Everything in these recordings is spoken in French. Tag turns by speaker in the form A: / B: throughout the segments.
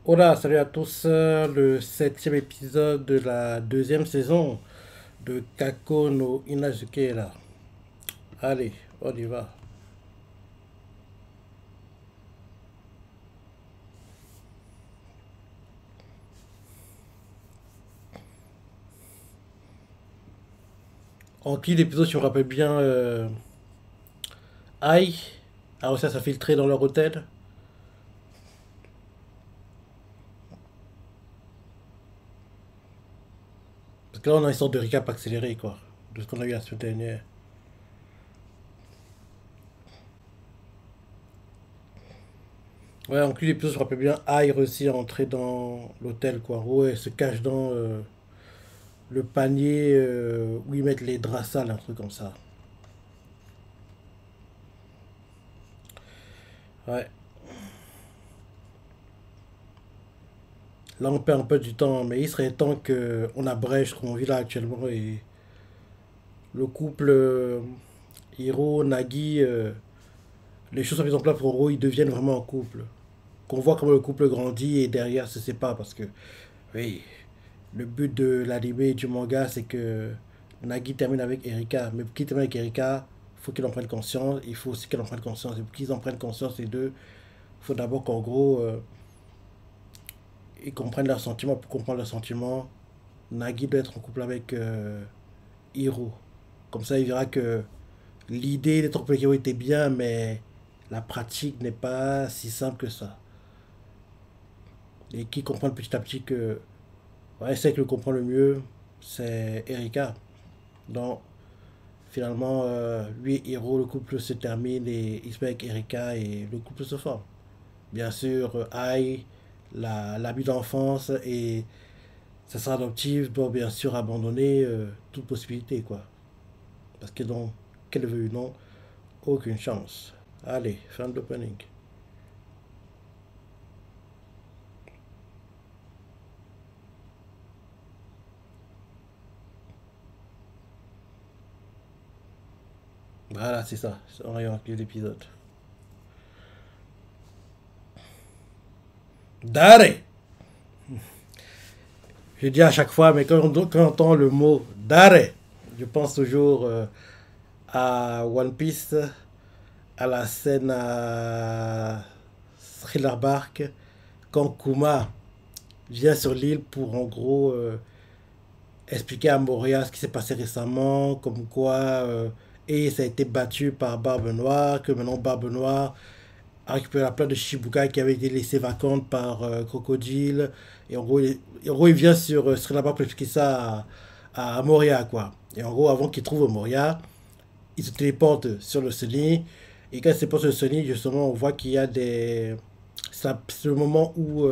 A: Hola, salut à tous, le septième épisode de la deuxième saison de Kako no Inazuke est là. Allez, on y va. En qui l'épisode, je me rappelle bien, Ai a réussi à s'infiltrer dans leur hôtel. Parce que là, on a une sorte de recap accéléré, quoi, de ce qu'on a eu la semaine dernière. Ouais, en qui l'épisode, je me rappelle bien, Ai réussit à entrer dans l'hôtel, quoi. Ouais, elle se cache dans le panier où ils mettent les draps sales, un truc comme ça. Ouais. Là, on perd un peu du temps, mais il serait temps qu'on abrège ce qu'on vit là actuellement. Et le couple Hiro, Nagi, les choses sont mises en place pour Hiro, ils deviennent vraiment un couple. Qu'on voit comment le couple grandit et derrière se sépare. Parce que, oui, le but de l'anime et du manga, c'est que Nagi termine avec Erika. Mais pour qu'il termine avec Erika, il faut qu'il en prenne conscience. Il faut aussi qu'elle en prenne conscience. Et pour qu'ils en prennent conscience, les deux, il faut d'abord qu'en gros, ils comprennent leurs sentiments. Pour comprendre leurs sentiments, Nagi doit être en couple avec Hiro. Comme ça, il verra que l'idée des troupes Hiro était bien, mais la pratique n'est pas si simple que ça. Et qui comprend petit à petit que ouais, c'est que le comprend le mieux, c'est Erika. Donc, finalement, lui et Hiro, le couple se termine et il se met avec Erika et le couple se forme. Bien sûr, Ai, l'ami d'enfance et sa sœur adoptive doit bien sûr abandonner toute possibilité, quoi. Parce que donc, qu'elle veut ou non, aucune chance. Allez, fin de l'opening. Voilà, c'est ça. On a eu l'épisode. Dare! Je dis à chaque fois, mais quand on entend le mot Dare, je pense toujours à One Piece, à la scène à Thriller Bark, quand Kuma vient sur l'île pour en gros expliquer à Moria ce qui s'est passé récemment, comme quoi et ça a été battu par Barbe Noire, que maintenant Barbe Noire a récupéré la plaque de Shibukai qui avait été laissée vacante par Crocodile. Et en gros, il vient sur Sri Lanka pour expliquer ça à Moria, quoi. Et en gros, avant qu'il trouve Moria, il se téléporte sur le Sunny. Et quand il se téléporte sur le Sunny, justement, on voit qu'il y a des. C'est le moment où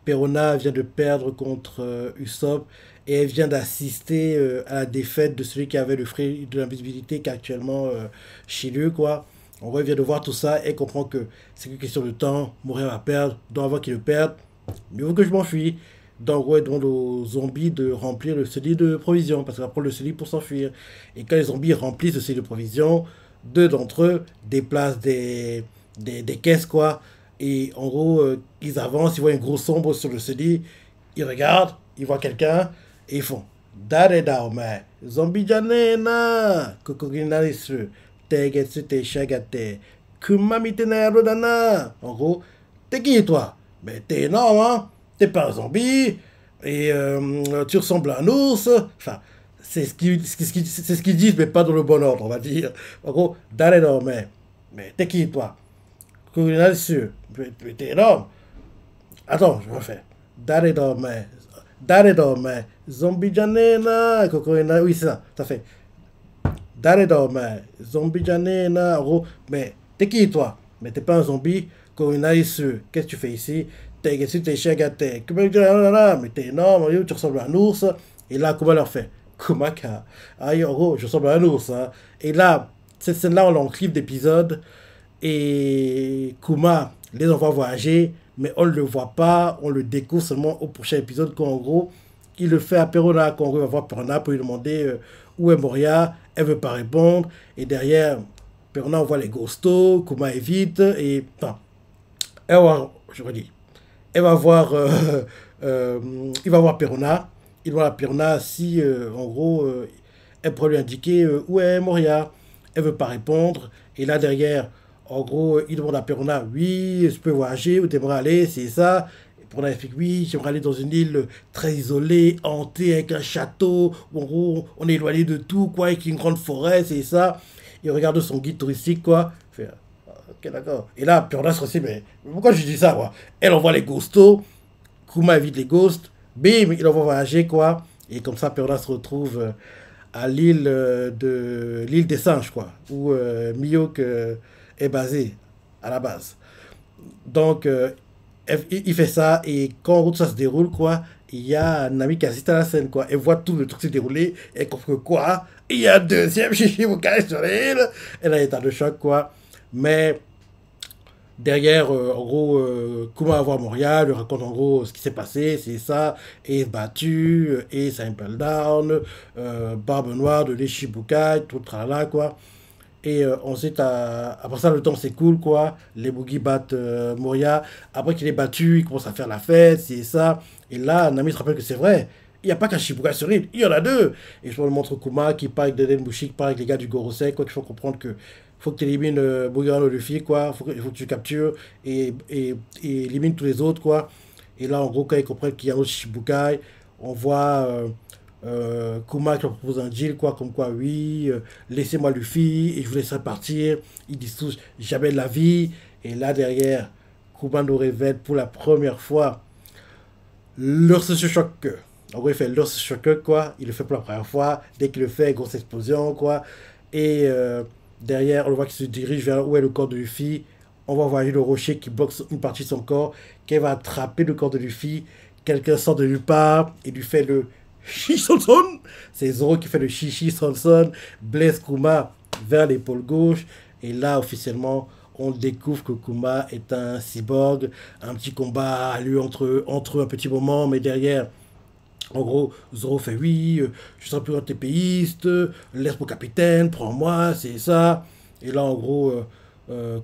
A: Perona vient de perdre contre Usopp et elle vient d'assister à la défaite de celui qui avait le fruit de l'invisibilité qui est actuellement chez lui, quoi. En gros, elle vient de voir tout ça et comprend que c'est une question de temps. Mourir va perdre, donc avant qu'il le perde, mieux vaut que je m'enfuis. Donc, ouais, demande aux zombies de remplir le cellier de provisions parce qu'on va prendre le cellier pour s'enfuir. Et quand les zombies remplissent le cellier de provisions, deux d'entre eux déplacent des caisses, quoi. Et en gros, ils avancent, ils voient une grosse sombre sur le cellier, ils regardent, ils voient quelqu'un et ils font Dare Daume, Zombie Janena, Kokoginarisu, Tegetsu te Shagate, Kumamite Nairo Dana. En gros, t'es qui toi? Mais t'es énorme, hein? T'es pas un zombie et tu ressembles à un ours. Enfin, c'est ce qu'ils disent, mais pas dans le bon ordre, on va dire. En gros, Dare Daume, mais t'es qui toi? Kokoginarisu, mais t'es énorme. Attends, je refais. Dare Daume, Dare Daume, Zombie Janena, Kokoginarisu. Oui, c'est ça, ça fait. Dare Daume, Zombie Janena. En gros, mais t'es qui toi? Mais t'es pas un zombie. Kokoginarisu, qu'est-ce que tu fais ici? T'es Shagate. Mais t'es énorme, tu ressembles à un ours. Et là, comment leur fait? Kumaka. Ah, en gros, je ressemble à un ours. Hein. Et là, cette scène-là, on l'a en clip d'épisode. Et Kuma les envoie voyager, mais on ne le voit pas, on le découvre seulement au prochain épisode, quand en gros, il le fait à Perona, quand on va voir Perona pour lui demander où est Moria, elle veut pas répondre, et derrière, Perona envoie les ghostos, Kuma évite, et enfin, je redis, elle va voir, il va voir Perona. Il va voir Perona si, en gros, elle pourrait lui indiquer où est Moria. Elle veut pas répondre. Et là, derrière, en gros, il demande à Perona, oui, je peux voyager, où t'aimerais aller, c'est ça. Et Perona explique, oui, j'aimerais aller dans une île très isolée, hantée, avec un château, où en gros, on est éloigné de tout, quoi, avec une grande forêt, c'est ça. Il regarde son guide touristique, quoi. Il fait, ok, d'accord. Et là, Perona se dit, mais pourquoi je dis ça, quoi? Elle envoie les ghostos, Kuma évite les ghosts, bim, il envoie voyager, quoi. Et comme ça, Perona se retrouve à l'île des singes, quoi, où Miyok est basé à la base. Donc, il fait ça, et quand tout ça se déroule, quoi, il y a un ami qui assiste à la scène, quoi. Elle voit tout le truc se dérouler, et elle comprend que quoi, il y a un deuxième Shishibukai sur l'île. Elle a un état de choc, quoi. Mais derrière, en gros, comment avoir Montréal, lui raconte en gros ce qui s'est passé, c'est ça, et battu, et Simple Down, Barbe Noire de l'Ishibukai, tout le tralala, quoi. Et ensuite, après ça, le temps s'écoule, quoi. Les Boogie battent Moria. Après qu'il est battu, il commence à faire la fête, c'est ça. Et là, Nami se rappelle que c'est vrai. Il n'y a pas qu'un Shibuya sur l'île, il y en a deux. Et je me montre Kuma qui parle avec Deden Bushi, qui parle avec les gars du Gorosei, quoi, qu'il faut comprendre que faut que tu élimines Bugano Luffy, quoi. Il faut que tu le captures et élimines tous les autres, quoi. Et là, en gros, quand ils comprennent qu'il y a un autre Shibukai, on voit Kuma qui leur propose un deal, quoi, comme quoi, oui, laissez-moi Luffy et je vous laisserai partir. Ils disent tous jamais de la vie. Et là, derrière, Kuma nous révèle pour la première fois l'ours se choque. En gros, il fait l'ours se choque, quoi. Il le fait pour la première fois. Dès qu'il le fait, grosse explosion, quoi. Et derrière, on le voit qu'il se dirige vers où est le corps de Luffy. On va voir le rocher qui bloque une partie de son corps, qui va attraper le corps de Luffy. Quelqu'un sort de nulle part et lui fait le Shisonson. C'est Zoro qui fait le Shishi Sonson, blesse Kuma vers l'épaule gauche. Et là, officiellement, on découvre que Kuma est un cyborg. Un petit combat a lieu entre eux un petit moment, mais derrière, en gros, Zoro fait oui, je serai plus un TPiste, laisse mon capitaine, prends-moi, c'est ça. Et là, en gros,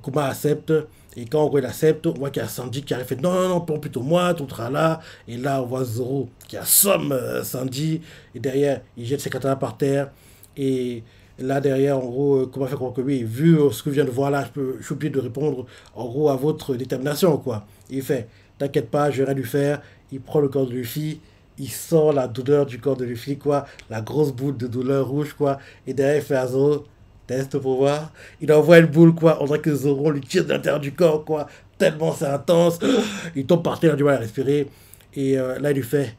A: Kuma accepte. Et quand en gros, il accepte, on voit qu'il y a Sanji qui arrive, fait non, non, non, prends plutôt moi, tout sera là. Et là, on voit Zoro qui assomme Sanji. Et derrière, il jette ses katanas par terre. Et là, derrière, en gros, Kuma fait croire que oui, vu ce que je viens de voir là, je suis obligé de répondre, en gros, à votre détermination, quoi. Et il fait, t'inquiète pas, je vais rien lui faire. Il prend le corps de Luffy, il sort la douleur du corps de Luffy, quoi, la grosse boule de douleur rouge, quoi, et derrière il fait à Zoro, test pour voir, il envoie une boule, quoi, on dirait que Zoro lui tire de l'intérieur du corps, quoi, tellement c'est intense, il tombe par terre, il a du mal à respirer, et là il lui fait,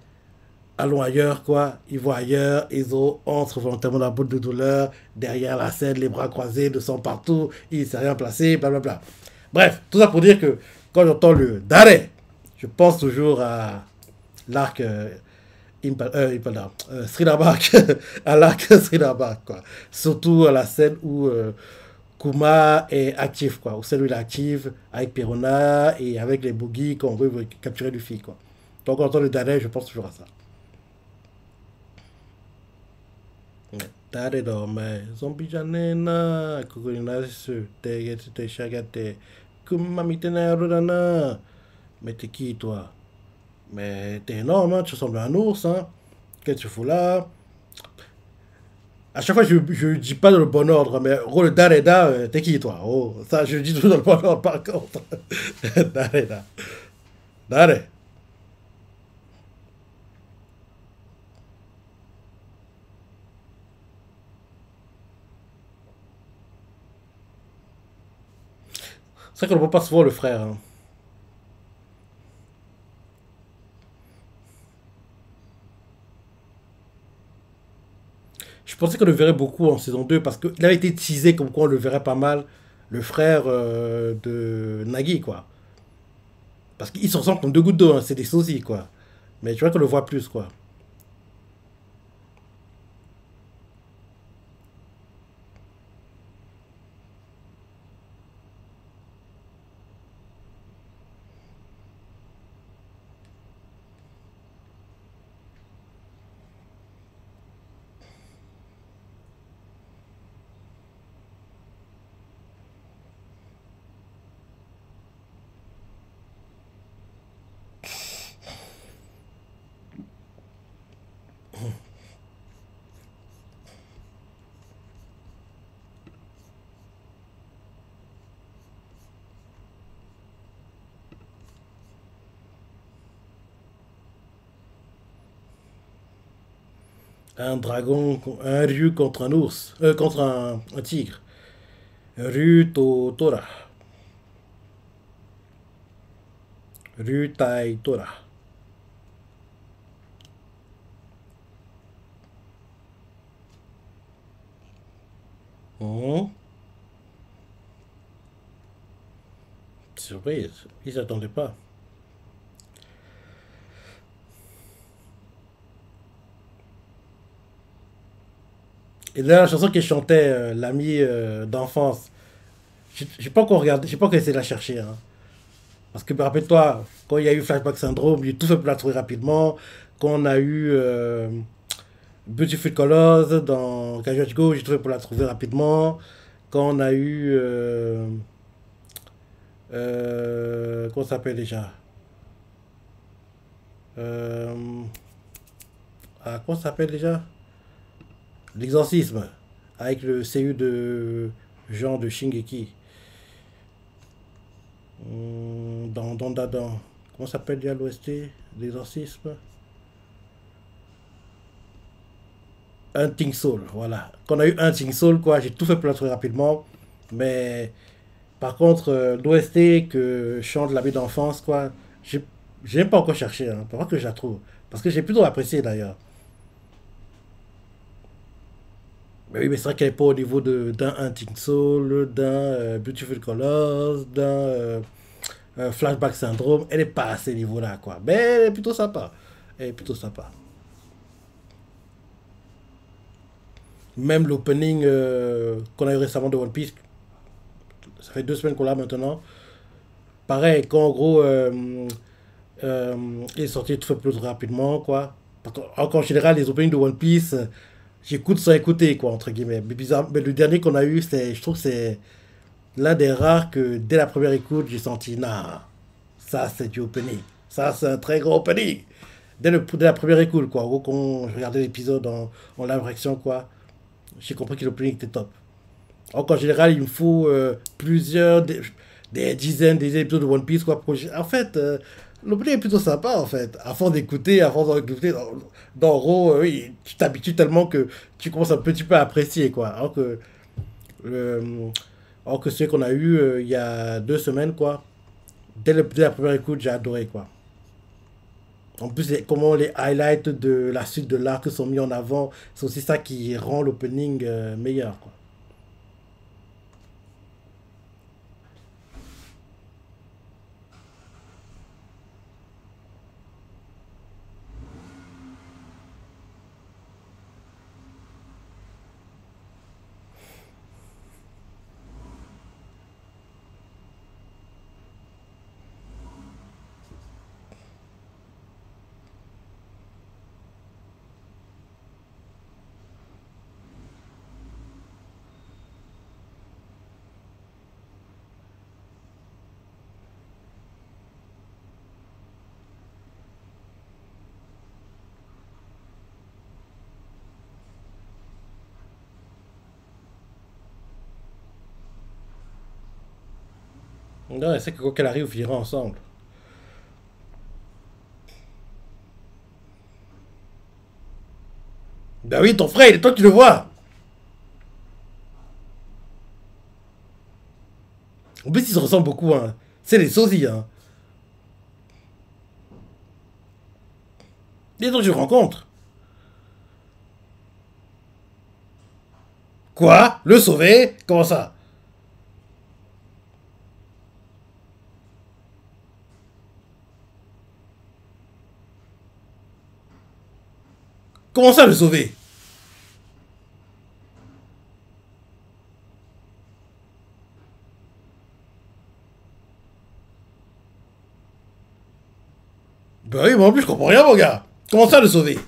A: allons ailleurs, quoi, il voit ailleurs, et Zoro entre volontairement dans la boule de douleur, derrière la scène, les bras croisés, de sang partout, il ne s'est rien placé, blablabla. Bref, tout ça pour dire que quand j'entends le Dare, je pense toujours à l'arc Impala, Thriller Bark, à l'arc Thriller Bark, quoi. Surtout à la scène où Kuma est actif, quoi. Où celle où il est actif avec Perona et avec les boogies quand on veut capturer Luffy, quoi. Donc, quand on entend le Dare, je pense toujours à ça. Dare dorme, zombie janena, kukurina su, te shagate, Kuma mitena rodana. Mais t'es qui, toi? Mais t'es énorme, hein, tu ressembles à un ours, hein. Qu'est-ce que tu fous là? À chaque fois, je dis pas dans le bon ordre, mais oh, le Dareda, t'es qui toi? Oh, ça, je dis toujours dans le bon ordre par contre. Dareda. Dare. C'est vrai qu'on ne voit pas souvent le frère, hein. Je pensais qu'on le verrait beaucoup en saison 2 parce qu'il avait été teasé comme quoi on le verrait pas mal, le frère de Nagi, quoi. Parce qu'ils se ressemblent comme deux gouttes d'eau, hein, c'est des sosies, quoi. Mais tu vois qu'on le voit plus, quoi. Un dragon, un ryu contre un ours, contre un tigre. Ryu Tora. Ryu Tai Tora. Mhm. Surprise, ils s'attendaient pas. Et là, la chanson qu'il chantait, l'ami d'enfance, j'ai pas encore regardé, j'ai pas encore essayé de la chercher, hein. Parce que rappelle-toi, quand il y a eu Flashback Syndrome, j'ai tout fait pour la trouver rapidement. Quand on a eu Beautiful Colors dans Casual Go, j'ai tout fait pour la trouver rapidement. Quand on a eu. Comment ça s'appelle déjà? euh, Comment ça s'appelle déjà? L'exorcisme. Avec le CU de Jean de Shingeki. Dans. Comment ça s'appelle déjà l'OST? L'exorcisme. Hunting Soul, voilà. Quand on a eu Hunting Soul, quoi, j'ai tout fait pour la trouver rapidement. Mais par contre, l'OST que chante la vie d'enfance, quoi, j'ai même pas encore cherché, hein, pour voir que je la trouve. Parce que j'ai plutôt apprécié d'ailleurs. Mais oui, mais c'est vrai qu'elle n'est pas au niveau d'un Hunting Soul, d'un Beautiful Colors, d'un Flashback Syndrome. Elle n'est pas à ce niveau-là, quoi. Mais elle est plutôt sympa. Elle est plutôt sympa. Même l'opening qu'on a eu récemment de One Piece, ça fait 2 semaines qu'on l'a maintenant. Pareil, quand en gros euh, il est sorti tout fait plus rapidement, quoi. Parce qu'en général, les openings de One Piece, j'écoute sans écouter, quoi, entre guillemets. Mais, bizarre, mais le dernier qu'on a eu, je trouve que c'est l'un des rares que dès la première écoute, j'ai senti, nah, ça c'est du opening. Ça c'est un très gros opening. Dès la première écoute, quoi. En gros, quand je regardais l'épisode en live réaction, quoi, j'ai compris que l'opening était top. Donc en général, il me faut des dizaines, des épisodes de One Piece, quoi. En fait, l'opening est plutôt sympa, en fait. À force d'écouter, à force d'écouter, dans Raw, oui, tu t'habitues tellement que tu commences un petit peu à apprécier, quoi. Euh, alors que celui qu'on a eu il y a 2 semaines, quoi. Dès la première écoute, j'ai adoré, quoi. En plus, comment les highlights de la suite de l'arc sont mis en avant, c'est aussi ça qui rend l'opening meilleur, quoi. Non, c'est que quoi qu'elle arrive, on finira ensemble. Ben oui, ton frère, il est toi, tu le vois. En plus, ils se ressemblent beaucoup, hein. C'est les sosies, hein. Les autres, je rencontre. Quoi? Le sauver? Comment ça? Comment ça, le sauver? Ben oui, moi en plus, je comprends rien, mon gars. Comment ça, le sauver?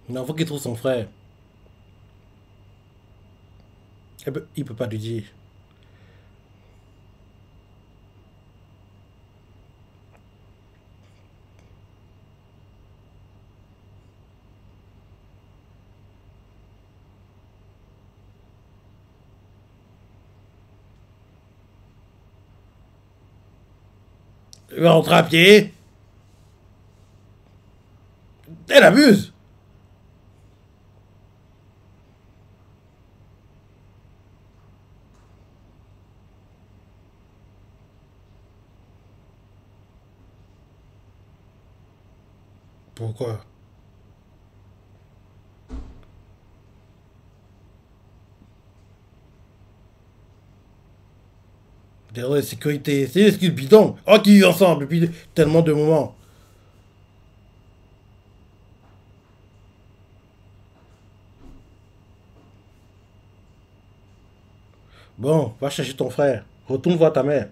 A: Non, faut qu'il trouve son frère. Eh ben, il peut pas lui dire. Il va rentrer à pied. Elle abuse. Pourquoi? Des raisons de sécurité. C'est une excuse bidon. Oh, qui vivent ensemble depuis tellement de moments. Bon, va chercher ton frère. Retourne voir ta mère.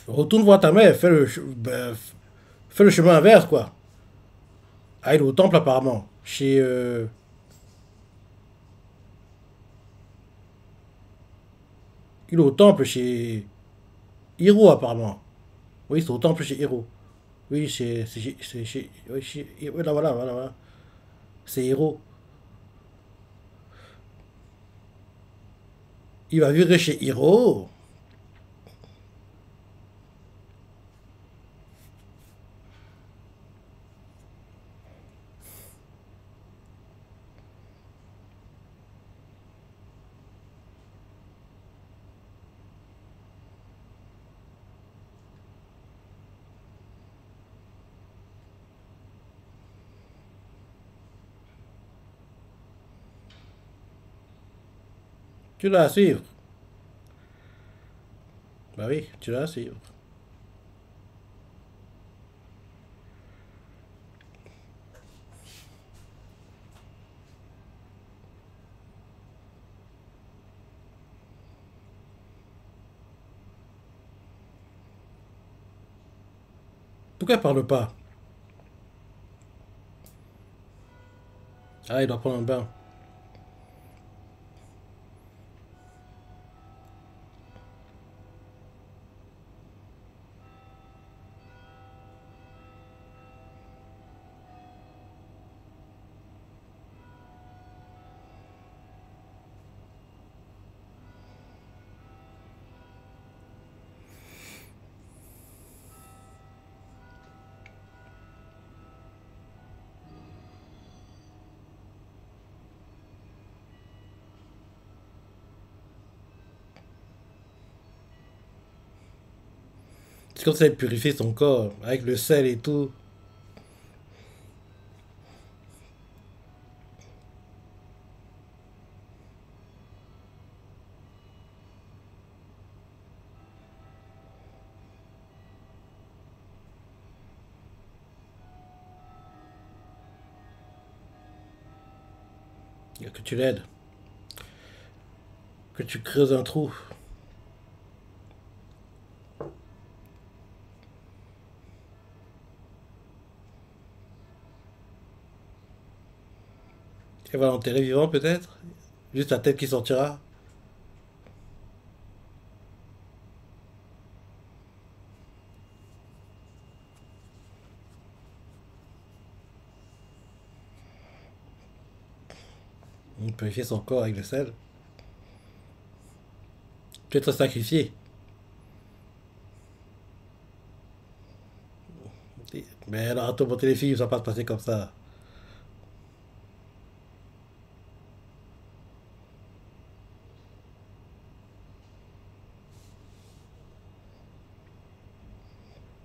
A: Retourne voir ta mère. Fais le chemin inverse, quoi. Aille au temple, apparemment. Il est au temple chez Hiro, apparemment. Oui, c'est au temple chez Hiro. Oui, oui, oui, là, voilà, voilà, voilà. C'est Hiro. Il va vivre chez Hiro. Tu l'as à suivre. Bah oui, tu l'as à suivre. Pourquoi elle parle pas? Ah, il doit prendre un bain. C'est comme ça elle purifie son corps avec le sel et tout. Que tu l'aides. Que tu creuses un trou. Elle va l'enterrer vivant peut-être. Juste la tête qui sortira. On purifier son corps avec le sel. Tu vas être sacrifié. Mais alors, à ton téléfilm, ça va pas se passer comme ça.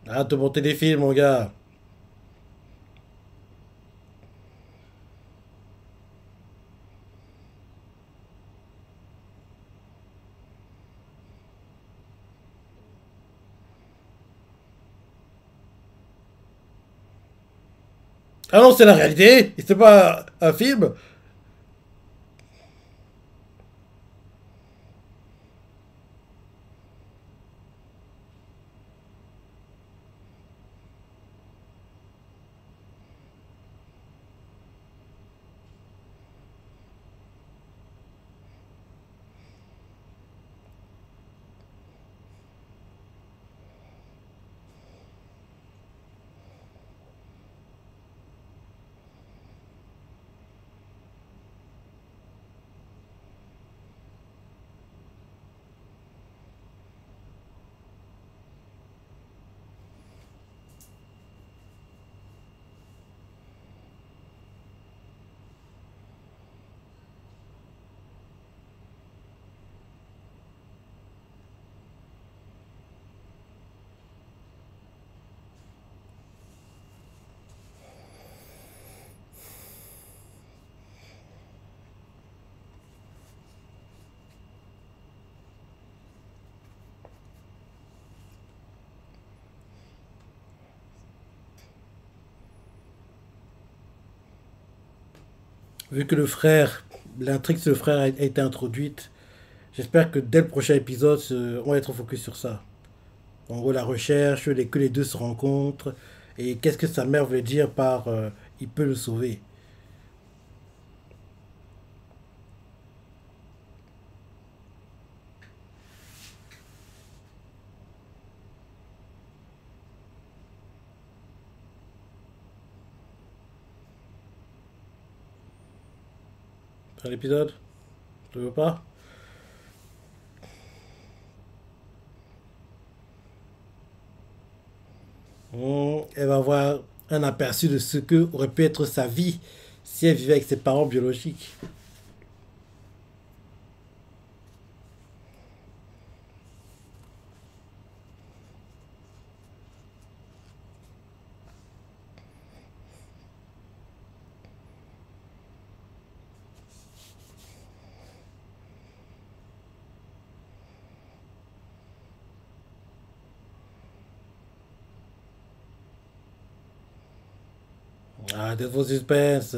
A: Arrête de monter des films, mon gars. Ah non, c'est la réalité. C'est pas un film. vu que le frère, l'intrigue sur le frère a été introduite, j'espère que dès le prochain épisode, on va être focus sur ça. En gros, la recherche, que les deux se rencontrent, et qu'est-ce que sa mère veut dire par il peut le sauver. Dans l'épisode, tu veux pas? Elle va avoir un aperçu de ce que aurait pu être sa vie si elle vivait avec ses parents biologiques. Ah, des faux suspense.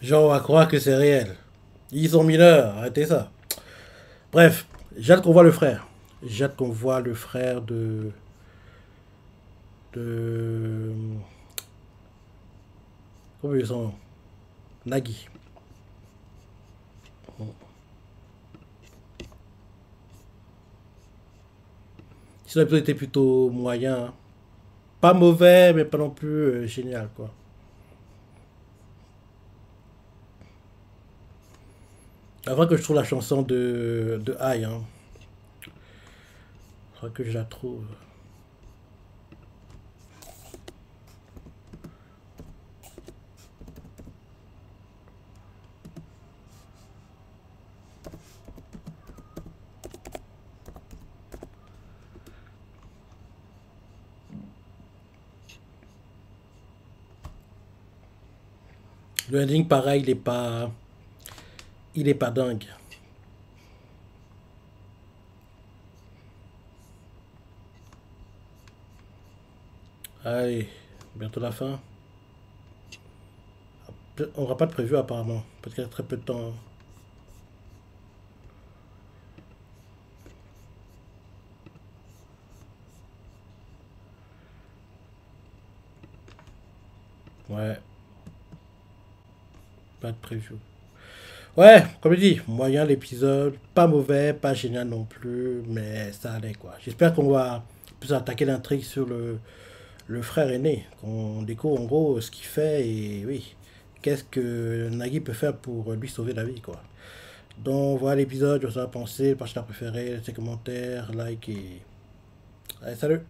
A: Genre, on va croire que c'est réel. Ils sont mineurs, arrêtez ça. Bref, j'ai hâte qu'on voit le frère. J'ai hâte qu'on voit le frère de. Comment ils sont? Nagui. Sinon, l'épisode était plutôt moyen, hein. Pas mauvais, mais pas non plus génial, quoi. Avant que je trouve la chanson de Aïe, hein. Faudra que je la trouve. Le ending, pareil, il est pas dingue. Allez, bientôt la fin. On n'aura pas de prévu apparemment. Parce qu'il y a très peu de temps. Ouais, pas de prévu. Ouais, comme je dis, moyen l'épisode, pas mauvais, pas génial non plus, mais ça allait quoi. J'espère qu'on va plus attaquer l'intrigue sur le frère aîné, qu'on découvre en gros ce qu'il fait et oui, qu'est-ce que Nagui peut faire pour lui sauver la vie quoi. Donc voilà l'épisode, je vous en ai pensé, partage préféré, laissez commentaires, like et... Allez, salut!